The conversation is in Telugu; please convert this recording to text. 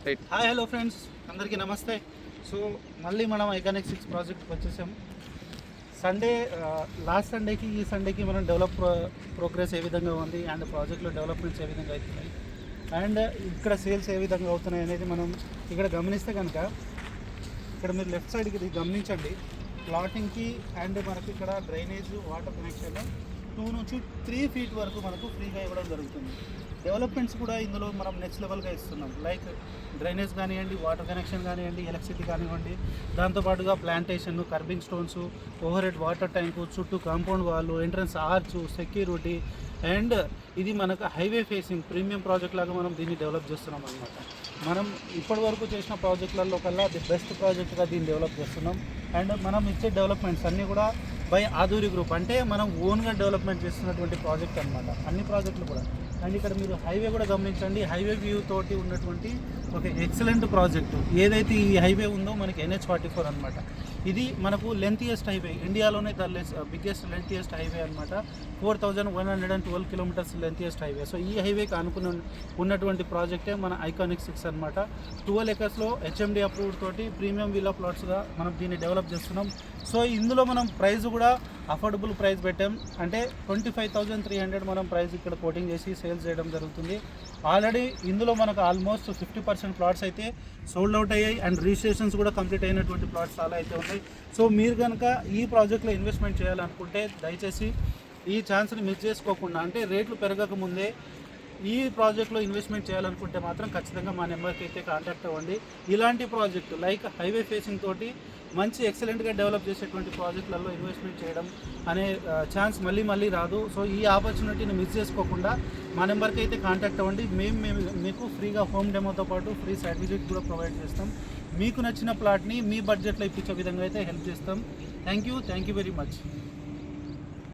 రైట్. హాయ్ హలో ఫ్రెండ్స్, అందరికీ నమస్తే. సో మళ్ళీ మనం ఐకానిక్ 6 ప్రాజెక్ట్కి వచ్చేసాం. సండే లాస్ట్ సండేకి ఈ సండేకి మనం ప్రోగ్రెస్ ఏ విధంగా ఉంది అండ్ ప్రాజెక్ట్లో డెవలప్మెంట్స్ ఏ విధంగా అవుతున్నాయి అండ్ ఇక్కడ సేల్స్ ఏ విధంగా అవుతున్నాయి అనేది మనం ఇక్కడ గమనిస్తే కనుక ఇక్కడ మీరు లెఫ్ట్ సైడ్కి ఇది గమనించండి. ప్లాటింగ్కి అండ్ మనకి ఇక్కడ డ్రైనేజ్ వాటర్ కనెక్షన్ 2 నుంచి 3 ఫీట్ వరకు మనకు ఫ్రీగా ఇవ్వడం జరుగుతుంది. డెవలప్మెంట్స్ కూడా ఇందులో మనం నెక్స్ట్ లెవెల్గా ఇస్తున్నాం. లైక్ డ్రైనేజ్ కానివ్వండి, వాటర్ కనెక్షన్ కానివ్వండి, ఎలక్ట్రిసిటీ కానివ్వండి, దాంతోపాటుగా plantation, kerbing stones, over head water tank, చుట్టూ కాంపౌండ్ వాళ్ళు, ఎంట్రన్స్ ఆర్చ్, సెక్యూరిటీ అండ్ ఇది మనకు హైవే ఫేసింగ్ ప్రీమియం ప్రాజెక్ట్ లాగా మనం దీన్ని డెవలప్ చేస్తున్నాం అనమాట. మనం ఇప్పటి వరకు చేసిన ప్రాజెక్టులలో కల్లా ది బెస్ట్ ప్రాజెక్ట్గా దీన్ని డెవలప్ చేస్తున్నాం. అండ్ మనం ఇచ్చే డెవలప్మెంట్స్ అన్నీ కూడా బై ఆధూరి గ్రూప్, అంటే మనం ఓన్గా డెవలప్మెంట్ చేస్తున్నటువంటి ప్రాజెక్ట్ అనమాట అన్ని ప్రాజెక్టులు కూడా. అండ్ ఇక్కడ మీరు హైవే కూడా గమనించండి. హైవే వ్యూ తోటి ఉన్నటువంటి ఒక ఎక్సలెంట్ ప్రాజెక్టు ఏదైతే ఈ హైవే ఉందో మనకి NH44 అనమాట. ఇది మనకు లెంతియెస్ట్ హైవే, ఇండియాలోనే బిగ్గెస్ట్ లెంతియెస్ట్ హైవే అనమాట. 4112 కిలోమీటర్స్ లెంతియెస్ట్ హైవే. సో ఈ హైవేకి అనుకుని ఉన్నటువంటి ప్రాజెక్టే మన ఐకానిక్ 6 అనమాట. 12 ఎకర్స్లో HMD అప్రూవ్డ్ తోటి ప్రీమియం విల్లా ప్లాట్స్గా మనం దీన్ని డెవలప్ చేస్తున్నాం. సో ఇందులో మనం ప్రైస్ కూడా అఫోర్డబుల్ ప్రైస్ పెట్టాం. అంటే 25,300 మనం ప్రైస్ ఇక్కడ కోటింగ్ చేసి సేల్స్ చేయడం జరుగుతుంది. ఆల్రెడీ ఇందులో మనకు ఆల్మోస్ట్ 50% ప్లాట్స్ అయితే సోల్డ్ అవుట్ అయ్యాయి అండ్ రిజిస్ట్రేషన్స్ కూడా కంప్లీట్ అయినటువంటి ప్లాట్స్ చాలా అయితే ఉన్నాయి. సో మీరు కనుక ఈ ప్రాజెక్ట్లో ఇన్వెస్ట్మెంట్ చేయాలనుకుంటే దయచేసి ఈ ఛాన్స్ని మిస్ చేసుకోకుండా, అంటే రేట్లు పెరగకముందే ఈ ప్రాజెక్ట్లో ఇన్వెస్ట్మెంట్ చేయాలనుకుంటే మాత్రం ఖచ్చితంగా మా నెంబర్కి అయితే కాంటాక్ట్ అవ్వండి. ఇలాంటి ప్రాజెక్టు లైక్ హైవే ఫేసింగ్ తోటి మంచి ఎక్సలెంట్గా డెవలప్ చేసేటువంటి ప్రాజెక్టులలో ఇన్వెస్ట్మెంట్ చేయడం అనే ఛాన్స్ మళ్ళీ రాదు. సో ఈ ఆపర్చునిటీని మిస్ చేసుకోకుండా మా నెంబర్కి అయితే కాంటాక్ట్ అవ్వండి. మేము మీకు ఫ్రీగా హోమ్ డెమోతో పాటు ఫ్రీ సైట్ విజిట్ కూడా ప్రొవైడ్ చేస్తాం. మీకు నచ్చిన ప్లాట్ని మీ బడ్జెట్లో ఇప్పించే విధంగా అయితే హెల్ప్ చేస్తాం. Thank you very much.